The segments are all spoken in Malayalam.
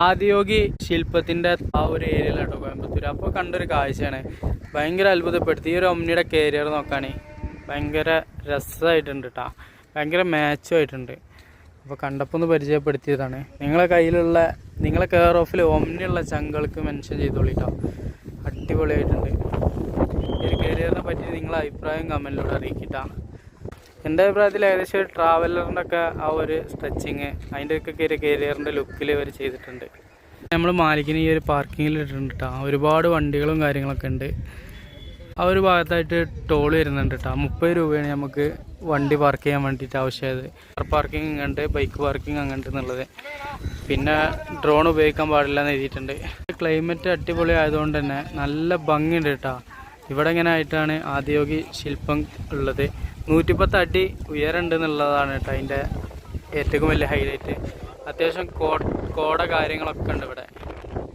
ആദിയോഗി ശില്പത്തിൻ്റെ ആ ഒരു ഏരിയയിലാട്ടോ കോയമ്പത്തൂർ. അപ്പോൾ കണ്ടൊരു കാഴ്ചയാണ് ഭയങ്കര അത്ഭുതപ്പെടുത്തി. ഈ ഒരു ഒമ്നിയുടെ കാരിയർ നോക്കുകയാണെ ഭയങ്കര രസമായിട്ടുണ്ട് കേട്ടോ, ഭയങ്കര മാച്ചുമായിട്ടുണ്ട്. അപ്പോൾ കണ്ടപ്പോൾ ഒന്ന് പരിചയപ്പെടുത്തിയതാണ്. നിങ്ങളെ കെയർ ഓഫിൽ ഒമ്നിയുള്ള ചങ്കൾക്ക് മെൻഷൻ ചെയ്തോളിട്ടോ, അടിപൊളിയായിട്ടുണ്ട്. ഈ ഒരു കാരിയറിനെ പറ്റി നിങ്ങളെ അഭിപ്രായം കമൻറ്റിലൂടെ അറിയിക്കട്ടോ. എൻ്റെ അഭിപ്രായത്തിൽ ഏകദേശം ഒരു ട്രാവലറിൻ്റെ ഒക്കെ ആ ഒരു സ്ട്രെച്ചിങ് അതിൻ്റെ ഒക്കെ ഒരു കാരിയറിൻ്റെ ലുക്കിൽ അവർ ചെയ്തിട്ടുണ്ട്. നമ്മൾ മാലിക്കിന് ഈ ഒരു പാർക്കിങ്ങിൽ ഇട്ടിട്ടുണ്ട് കേട്ടോ. ഒരുപാട് വണ്ടികളും കാര്യങ്ങളൊക്കെ ഉണ്ട്. ആ ഒരു ഭാഗത്തായിട്ട് ടോൾ വരുന്നുണ്ട് കേട്ടോ. 30 രൂപയാണ് നമുക്ക് വണ്ടി പാർക്ക് ചെയ്യാൻ വേണ്ടിയിട്ട് ആവശ്യമായത്. കാർ പാർക്കിംഗ് അങ്ങോട്ട്, ബൈക്ക് പാർക്കിംഗ് അങ്ങോട്ട് എന്നുള്ളത്. പിന്നെ ഡ്രോൺ ഉപയോഗിക്കാൻ പാടില്ല എന്ന് എഴുതിയിട്ടുണ്ട്. ക്ലൈമറ്റ് അടിപൊളി ആയതുകൊണ്ട് തന്നെ നല്ല ഭംഗിയുണ്ട് കേട്ടോ. ഇവിടെ ഇങ്ങനെ ആയിട്ടാണ് ആദിയോഗി ശില്പം ഉള്ളത്. 110 അടി ഉയരമുണ്ട് എന്നുള്ളതാണ് കേട്ടോ അതിൻ്റെ ഏറ്റവും വലിയ ഹൈലൈറ്റ്. അത്യാവശ്യം കോട കാര്യങ്ങളൊക്കെ ഉണ്ട് ഇവിടെ.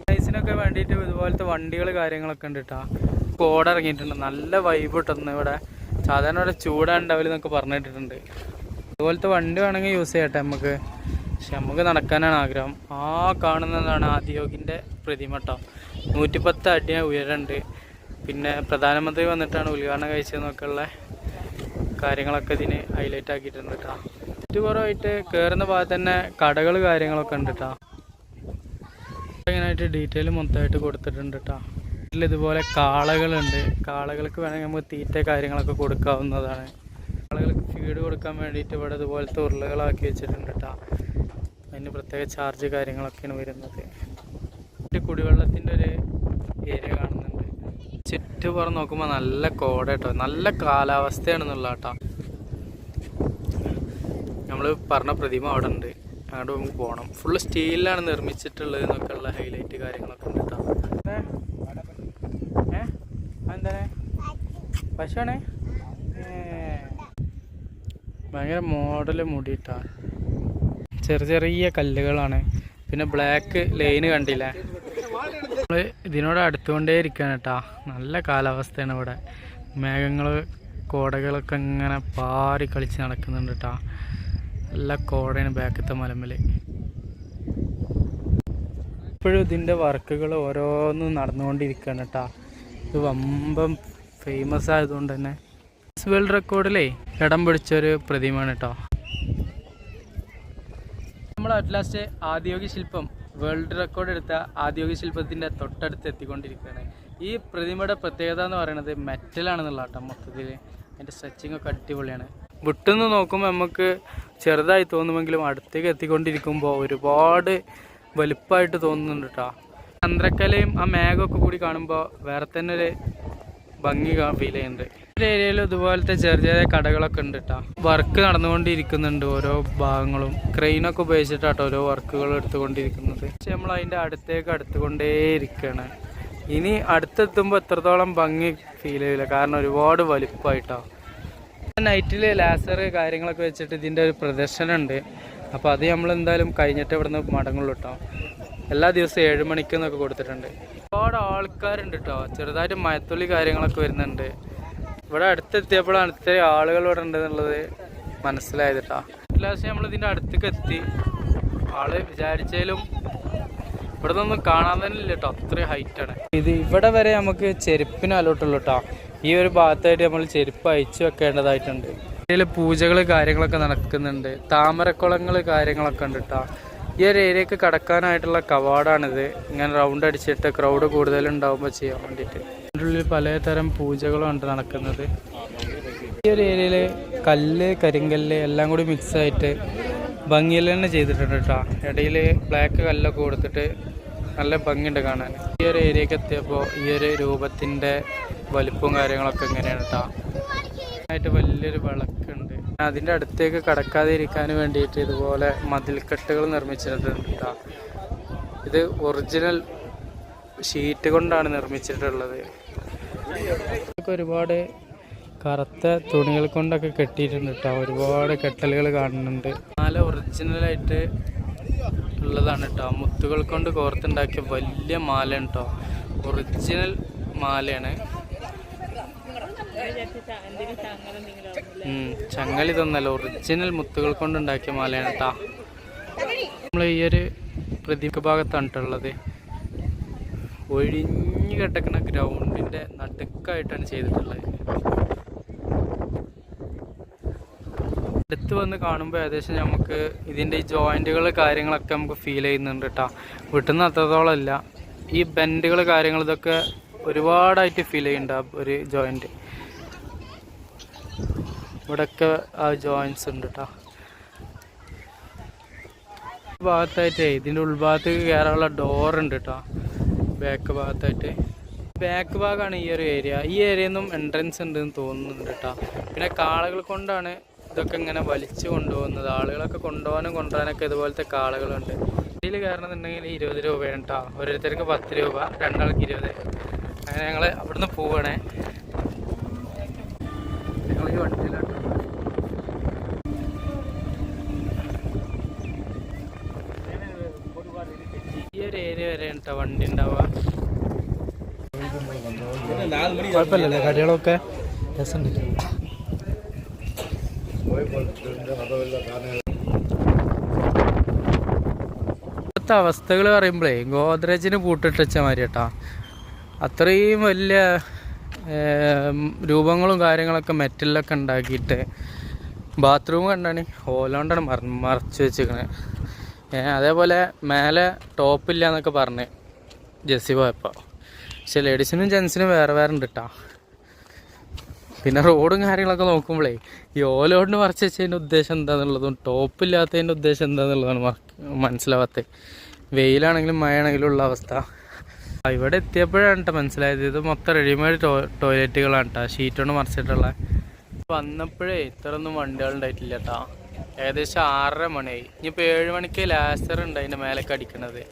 റൈസിനൊക്കെ വേണ്ടിയിട്ട് ഇതുപോലത്തെ വണ്ടികൾ കാര്യങ്ങളൊക്കെ ഉണ്ട് കേട്ടോ. കോട ഇറങ്ങിയിട്ടുണ്ട്, നല്ല വൈബ് കിട്ടുന്നു ഇവിടെ. സാധാരണ ഇവിടെ ചൂടുണ്ടാവില്ല എന്നൊക്കെ പറഞ്ഞിട്ടുണ്ട്. അതുപോലത്തെ വണ്ടി വേണമെങ്കിൽ യൂസ് ചെയ്യട്ടെ നമുക്ക്. പക്ഷെ നമുക്ക് നടക്കാനാണ് ആഗ്രഹം. ആ കാണുന്നതാണ് ആദിയോഗിൻ്റെ പ്രതിമ കേട്ടോ. 110 അടി ഉയരമുണ്ട്. പിന്നെ പ്രധാനമന്ത്രി വന്നിട്ടാണ് ഉദ്ഘാടനം കഴിച്ചതെന്നൊക്കെ ഉള്ള കാര്യങ്ങളൊക്കെ ഇതിന് ഹൈലൈറ്റ് ആക്കിയിട്ടുണ്ട് കേട്ടോ. ചുറ്റുപുറമായിട്ട് കയറുന്ന ഭാഗത്ത് തന്നെ കടകൾ കാര്യങ്ങളൊക്കെ ഉണ്ട് കേട്ടോ. ഇങ്ങനെയായിട്ട് ഡീറ്റെയിൽ മൊത്തമായിട്ട് കൊടുത്തിട്ടുണ്ട് കേട്ടോ. വീട്ടിൽ ഇതുപോലെ കാളകളുണ്ട്. കാളകൾക്ക് വേണമെങ്കിൽ നമുക്ക് തീറ്റ കാര്യങ്ങളൊക്കെ കൊടുക്കാവുന്നതാണ്. കാളകൾക്ക് ഫീഡ് കൊടുക്കാൻ വേണ്ടിയിട്ട് ഇവിടെ ഇതുപോലത്തെ ഉരുളകളാക്കി വെച്ചിട്ടുണ്ട് കേട്ടോ. അതിന് പ്രത്യേക ചാർജ് കാര്യങ്ങളൊക്കെയാണ് വരുന്നത്. കുടിവെള്ളത്തിൻ്റെ ഒരു ഏരിയ കാണുന്നുണ്ട്. ചുറ്റുപുറം നോക്കുമ്പോൾ നല്ല കോട കേട്ടോ, നല്ല കാലാവസ്ഥയാണെന്നുള്ള കേട്ടോ. നമ്മൾ പറഞ്ഞ പ്രതിമ അവിടെ ഉണ്ട്, അങ്ങോട്ട് നമുക്ക് പോകണം. ഫുള്ള് സ്റ്റീലിലാണ് നിർമ്മിച്ചിട്ടുള്ളത് എന്നൊക്കെ ഉള്ള ഹൈലൈറ്റ് കാര്യങ്ങളൊക്കെ ഉണ്ട് കേട്ടോ. എന്താണ് പശുവാണേ? ഭയങ്കര മോഡല് മുടിയിട്ടാ. ചെറിയ കല്ലുകളാണ്. പിന്നെ ബ്ലാക്ക് ലൈന് കണ്ടില്ലേ? നമ്മൾ ഇതിനോട് അടുത്തുകൊണ്ടേ ഇരിക്കുകയാണ് കേട്ടോ. നല്ല കാലാവസ്ഥയാണ് ഇവിടെ. മേഘങ്ങൾ കോടകളൊക്കെ ഇങ്ങനെ പാറി കളിച്ച് നടക്കുന്നുണ്ട് കേട്ടോ. നല്ല കോടയാണ് ബാക്കത്തെ മലമ്മൽ. ഇപ്പോഴും ഇതിൻ്റെ വർക്കുകൾ ഓരോന്നും നടന്നുകൊണ്ടിരിക്കുകയാണ് കേട്ടോ. ഇത് വമ്പം ഫേമസ് ആയതുകൊണ്ട് തന്നെ വേൾഡ് റെക്കോർഡിലേ ഇടം പിടിച്ചൊരു പ്രതിമയാണ് കേട്ടോ. നമ്മൾ അറ്റ് ലാസ്റ്റ് ആദിയോഗി ശില്പം വേൾഡ് റെക്കോർഡ് എടുത്ത ആദിയോഗി ശില്പത്തിൻ്റെ തൊട്ടടുത്ത് എത്തിക്കൊണ്ടിരിക്കുകയാണ്. ഈ പ്രതിമയുടെ പ്രത്യേകത എന്ന് പറയുന്നത് മെറ്റലാണെന്നുള്ള കേട്ടോ. മൊത്തത്തിൽ അതിൻ്റെ സ്ട്രെച്ചിങ് ഒക്കെ അടിപൊളിയാണ്. വിട്ടുനിന്ന് നോക്കുമ്പോൾ നമുക്ക് ചെറുതായി തോന്നുമെങ്കിലും അടുത്തേക്ക് എത്തിക്കൊണ്ടിരിക്കുമ്പോൾ ഒരുപാട് വലുപ്പമായിട്ട് തോന്നുന്നുണ്ട് കേട്ടോ. ചന്ദ്രക്കലയും ആ മേഘമൊക്കെ കൂടി കാണുമ്പോൾ വേറെ തന്നെ ഒരു ഭംഗി ഫീൽ ചെയ്യുന്നുണ്ട്. ഒരു ഏരിയയിൽ ഇതുപോലത്തെ ചെറിയ കടകളൊക്കെ ഉണ്ട് കേട്ടോ. വർക്ക് നടന്നുകൊണ്ടിരിക്കുന്നുണ്ട് ഓരോ ഭാഗങ്ങളും. ക്രെയിനൊക്കെ ഉപയോഗിച്ചിട്ടാട്ടോ ഓരോ വർക്കുകൾ എടുത്തുകൊണ്ടിരിക്കുന്നത്. പക്ഷെ നമ്മൾ അതിൻ്റെ അടുത്തുകൊണ്ടേയിരിക്കുകയാണ്. ഇനി അടുത്തെത്തുമ്പോൾ എത്രത്തോളം ഭംഗി ഫീൽ ചെയ്യില്ല, കാരണം ഒരുപാട് വലുപ്പമായിട്ടോ. നൈറ്റിൽ ലാസർ കാര്യങ്ങളൊക്കെ വെച്ചിട്ട് ഇതിൻ്റെ ഒരു പ്രദർശനം ഉണ്ട്. അപ്പോൾ അത് നമ്മൾ എന്തായാലും കഴിഞ്ഞിട്ട് ഇവിടുന്ന് മടങ്ങുള്ളൂ കേട്ടോ. എല്ലാ ദിവസവും 7 മണിക്ക് എന്നൊക്കെ കൊടുത്തിട്ടുണ്ട്. ഒരുപാട് ആൾക്കാരുണ്ട് കേട്ടോ. ചെറുതായിട്ട് മഴത്തുള്ളി കാര്യങ്ങളൊക്കെ വരുന്നുണ്ട്. ഇവിടെ അടുത്തെത്തിയപ്പോഴാണ് ഇത്രയും ആളുകൾ ഇവിടെ ഉണ്ടെന്നുള്ളത് മനസ്സിലായത് കേട്ടോ. ലാസ്റ്റ് നമ്മൾ ഇതിൻ്റെ അടുത്തേക്ക് എത്തി. ആള് വിചാരിച്ചാലും ഇവിടെ നിന്നൊന്നും കാണാൻ തന്നെ ഇല്ല കേട്ടോ, അത്രയും ഹൈറ്റാണ്. ഇവിടെ വരെ നമുക്ക് ചെരുപ്പിന് അലോട്ടുള്ളൂ കേട്ടോ. ഈ ഒരു ഭാഗത്തായിട്ട് നമ്മൾ ചെരുപ്പ് അയച്ചു വെക്കേണ്ടതായിട്ടുണ്ട്. ഇതിൽ പൂജകൾ കാര്യങ്ങളൊക്കെ നടക്കുന്നുണ്ട്. താമരക്കുളങ്ങൾ കാര്യങ്ങളൊക്കെ ഉണ്ട് കേട്ടോ. ഈ ഒരു ഏരിയക്ക് കടക്കാനായിട്ടുള്ള കവാടാണിത്. ഇങ്ങനെ റൗണ്ട് അടിച്ചിട്ട് ക്രൗഡ് കൂടുതലുണ്ടാവുമ്പോൾ ചെയ്യാൻ വേണ്ടിയിട്ട്. അതിൻ്റെ ഉള്ളിൽ പലതരം പൂജകളുണ്ട് നടക്കുന്നത്. ഈ ഒരു ഏരിയയിൽ കല്ല് കരിങ്കല്ല് എല്ലാം കൂടി മിക്സ് ആയിട്ട് ഭംഗിയിൽ തന്നെ ചെയ്തിട്ടുണ്ട് കേട്ടോ. ഇടയിൽ ബ്ലാക്ക് കല്ലൊക്കെ കൊടുത്തിട്ട് നല്ല ഭംഗിയുണ്ട് കാണാൻ. ഈ ഒരു ഏരിയക്ക് എത്തിയപ്പോൾ ഈ ഒരു രൂപത്തിൻ്റെ വലിപ്പവും കാര്യങ്ങളൊക്കെ ഇങ്ങനെയാണ് കേട്ടോ. ആയിട്ട് വലിയൊരു വിളക്കുണ്ട്. അതിൻ്റെ അടുത്തേക്ക് കടക്കാതെ ഇരിക്കാൻ വേണ്ടിയിട്ട് ഇതുപോലെ മതിൽക്കെട്ടുകൾ നിർമ്മിച്ചിട്ടുണ്ട് കേട്ടോ. ഇത് ഒറിജിനൽ ഷീറ്റ് കൊണ്ടാണ് നിർമ്മിച്ചിട്ടുള്ളത്. ഒരുപാട് കറുത്ത തുണികൾ കൊണ്ടൊക്കെ കെട്ടിയിട്ടുണ്ട് കേട്ടോ. ഒരുപാട് കെട്ടലുകൾ കാണുന്നുണ്ട്. മാല ഒറിജിനലായിട്ട് ഉള്ളതാണ് കേട്ടോ. മുത്തുകൾ കൊണ്ട് കോർത്തുണ്ടാക്കിയ വലിയ മാലയാണ് കേട്ടോ. ഒറിജിനൽ മാലയാണ്. ചങ്ങലി ഇതൊന്നല്ല, ഒറിജിനൽ മുത്തുകൾ കൊണ്ടുണ്ടാക്കിയ മാലയാണ് കേട്ടോ. നമ്മൾ ഈ ഒരു പ്രതിമുഖ ഭാഗത്താണ് ഒഴിഞ്ഞു കിടക്കുന്ന ഗ്രൗണ്ടിൻ്റെ നടുക്കായിട്ടാണ് ചെയ്തിട്ടുള്ളത്. അടുത്ത് വന്ന് കാണുമ്പോൾ ഏകദേശം നമുക്ക് ഇതിൻ്റെ ഈ ജോയിൻറ്റുകൾ കാര്യങ്ങളൊക്കെ നമുക്ക് ഫീൽ ചെയ്യുന്നുണ്ട് കേട്ടോ. വീട്ടിൽ നിന്ന് അത്രത്തോളം അല്ല, ഈ ബെൻഡുകൾ കാര്യങ്ങൾ ഇതൊക്കെ ഒരുപാടായിട്ട് ഫീൽ ചെയ്യുന്നുണ്ട്. ഒരു ജോയിൻറ്റ് ഇവിടെയൊക്കെ ആ ജോയിൻറ്റ്സ് ഉണ്ട് കേട്ടോ. ഭാഗത്തായിട്ടേ ഇതിൻ്റെ ഉൾഭാഗത്തേക്ക് കയറാനുള്ള ഡോറുണ്ട് കേട്ടോ. ബാക്ക് ഭാഗത്തായിട്ട് ബാക്ക് ഭാഗമാണ് ഈ ഒരു ഏരിയ. ഈ ഏരിയയിൽ നിന്നും എൻട്രൻസ് ഉണ്ടെന്ന് തോന്നുന്നുണ്ട് കേട്ടോ. പിന്നെ കാളകൾ കൊണ്ടാണ് ഇതൊക്കെ ഇങ്ങനെ വലിച്ചു കൊണ്ടുപോകുന്നത്. ആളുകളൊക്കെ കൊണ്ടുപോകാനൊക്കെ ഇതുപോലത്തെ കാളകളുണ്ട്. ഇതിൽ കയറണമെന്നുണ്ടെങ്കിൽ 20 രൂപയാണ് കേട്ടോ. ഓരോരുത്തർക്ക് 10 രൂപ, 2 ആൾക്ക് 20. അങ്ങനെ ഞങ്ങൾ അവിടുന്ന് പോവുകയാണേ. ഞങ്ങൾ ഈ വണ്ടിയിലാണ്. ഈ ഒരു ഏരിയ വരെ കേട്ടോ വണ്ടി ഉണ്ടാവുക. കുഴപ്പമില്ലല്ലേ, കടികളൊക്കെ രസമുണ്ട്. ഇപ്പോഴത്തെ അവസ്ഥകൾ പറയുമ്പോഴേ ഗോദ്രേജിന് പൂട്ടിട്ടച്ച മാതിരി കേട്ടോ. അത്രയും വലിയ രൂപങ്ങളും കാര്യങ്ങളൊക്കെ മെറ്റലിലൊക്കെ ഉണ്ടാക്കിയിട്ട് ബാത്റൂം കണ്ടാണ് ഓലോണ്ടാണ് മറച്ച് വെച്ചിരിക്കണേ. അതേപോലെ മേലെ ടോപ്പില്ല എന്നൊക്കെ പറഞ്ഞ് ജെസ്സി പോയപ്പോൾ. പക്ഷെ ലേഡീസിനും ജെൻസിനും വേറെ വേറെ ഉണ്ട് കേട്ടോ. പിന്നെ റോഡും കാര്യങ്ങളൊക്കെ നോക്കുമ്പോഴേ ഈ ഓലോടിന് മറച്ച് വെച്ചതിൻ്റെ ഉദ്ദേശം എന്താണെന്നുള്ളതും ടോപ്പില്ലാത്തതിൻ്റെ ഉദ്ദേശം എന്താണെന്നുള്ളതാണ് മനസ്സിലാവാത്തത്. വെയിലാണെങ്കിലും മഴയാണെങ്കിലും ഉള്ള അവസ്ഥ. ഇവിടെ എത്തിയപ്പോഴാണ് കേട്ടോ മനസ്സിലായത് ഇത് മൊത്തം റെഡിമെയ്ഡ് ടോയ്ലറ്റുകളാണ് കേട്ടോ, ഷീറ്റോണ്ട് മറിച്ചിട്ടുള്ള. വന്നപ്പോഴേ ഇത്രയൊന്നും വണ്ടികളുണ്ടായിട്ടില്ല കേട്ടോ. ഏകദേശം 6:30 മണിയായി. ഇനിയിപ്പോൾ 7 മണിക്ക് ലാസർ ഉണ്ട് അതിൻ്റെ മേലേക്ക് അടിക്കണത്.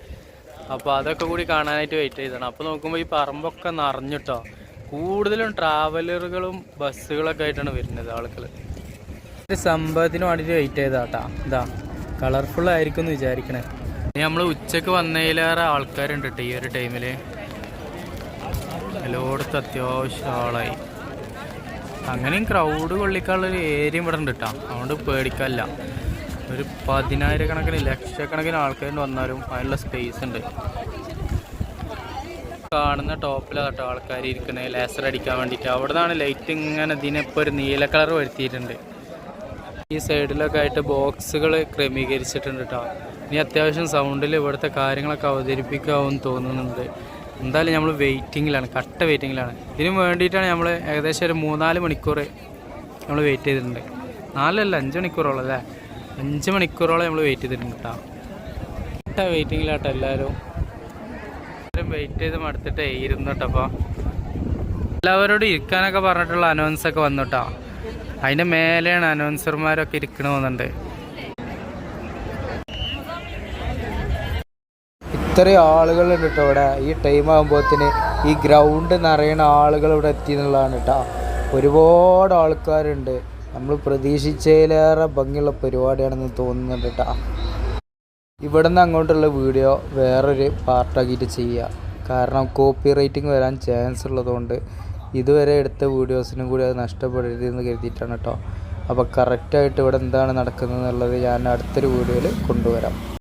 അപ്പോൾ അതൊക്കെ കൂടി കാണാനായിട്ട് വെയിറ്റ് ചെയ്തതാണ്. അപ്പോൾ നോക്കുമ്പോൾ ഈ പറമ്പൊക്കെ നിറഞ്ഞിട്ടോ. കൂടുതലും ട്രാവലറുകളും ബസ്സുകളൊക്കെ ആയിട്ടാണ് വരുന്നത് ആളുകൾ. ഒരു സംഭവത്തിന് വേണ്ടിയിട്ട് വെയിറ്റ് ചെയ്താട്ടാ. ഇതാ കളർഫുൾ ആയിരിക്കും എന്ന് വിചാരിക്കണേ. ഇനി നമ്മൾ ഉച്ചക്ക് വന്നതിലേറെ ആൾക്കാരുണ്ട് കേട്ടോ ഈ ഒരു ടൈമിൽ. എല്ലായിടത്തും അത്യാവശ്യം ആളായി. അങ്ങനെയും ക്രൗഡ് കൊള്ളിക്കാനുള്ളൊരു ഏരിയ ഇവിടെ ഉണ്ട് കേട്ടോ. അതുകൊണ്ട് പേടിക്കാനില്ല. ഒരു 10,000 കണക്കിന് ലക്ഷക്കണക്കിന് ആൾക്കാർ വന്നാലും അതിനുള്ള സ്പേസ് ഉണ്ട്. കാണുന്ന ടോപ്പിലാട്ടോ ആൾക്കാർ ഇരിക്കണേ ലേസർ അടിക്കാൻ വേണ്ടിയിട്ട്. അവിടെ നിന്നാണ് ലൈറ്റ് ഇങ്ങനെ ഇതിനിപ്പോൾ ഒരു നീല കളർ വരുത്തിയിട്ടുണ്ട്. ഈ സൈഡിലൊക്കെ ആയിട്ട് ബോക്സുകൾ ക്രമീകരിച്ചിട്ടുണ്ട് കേട്ടോ. ഇനി അത്യാവശ്യം സൗണ്ടിൽ ഇവിടുത്തെ കാര്യങ്ങളൊക്കെ അവതരിപ്പിക്കാമെന്ന് തോന്നുന്നുണ്ട്. എന്തായാലും നമ്മൾ വെയിറ്റിങ്ങിലാണ്, കട്ട വെയിറ്റിങ്ങിലാണ്. ഇതിന് വേണ്ടിയിട്ടാണ് നമ്മൾ ഏകദേശം ഒരു 3-4 മണിക്കൂർ നമ്മൾ വെയിറ്റ് ചെയ്തിട്ടുണ്ട്. 4 അല്ല 5 മണിക്കൂറോളം അല്ലേ, 5 മണിക്കൂറോളം നമ്മൾ വെയിറ്റ് ചെയ്തിട്ടുണ്ട് കേട്ടോ. കട്ട വെയിറ്റിങ്ങിലാട്ടോ എല്ലാവരും. വെയിറ്റ് ചെയ്ത് മടുത്തിട്ടേ ഇരുന്നു കേട്ടോ. അപ്പോൾ എല്ലാവരോടും ഇരിക്കാനൊക്കെ പറഞ്ഞിട്ടുള്ള അനൗൺസൊക്കെ വന്നു കേട്ടോ. അതിൻ്റെ മേലെയാണ് അനൗൺസർമാരൊക്കെ ഇരിക്കണമെന്നുണ്ട്. ഇത്രയും ആളുകളുണ്ട് കേട്ടോ ഇവിടെ. ഈ ടൈം ആകുമ്പോഴത്തേന് ഈ ഗ്രൗണ്ട് നിറയണ ആളുകൾ ഇവിടെ എത്തി എന്നുള്ളതാണ് കേട്ടോ. ഒരുപാട് ആൾക്കാരുണ്ട്. നമ്മൾ പ്രതീക്ഷിച്ചതിലേറെ ഭംഗിയുള്ള പരിപാടിയാണെന്ന് തോന്നുന്നുണ്ട് കേട്ടോ. ഇവിടെ നിന്ന് അങ്ങോട്ടുള്ള വീഡിയോ വേറൊരു പാർട്ടാക്കിയിട്ട് ചെയ്യുക. കാരണം കോപ്പി റൈറ്റിംഗ് വരാൻ ചാൻസ് ഉള്ളതുകൊണ്ട് ഇതുവരെ എടുത്ത വീഡിയോസിനും കൂടി അത് നഷ്ടപ്പെടരുതെന്ന് കരുതിയിട്ടാണ് കേട്ടോ. അപ്പോൾ കറക്റ്റായിട്ട് ഇവിടെ എന്താണ് നടക്കുന്നത് എന്നുള്ളത് ഞാൻ അടുത്തൊരു വീഡിയോയിൽ കൊണ്ടുവരാം.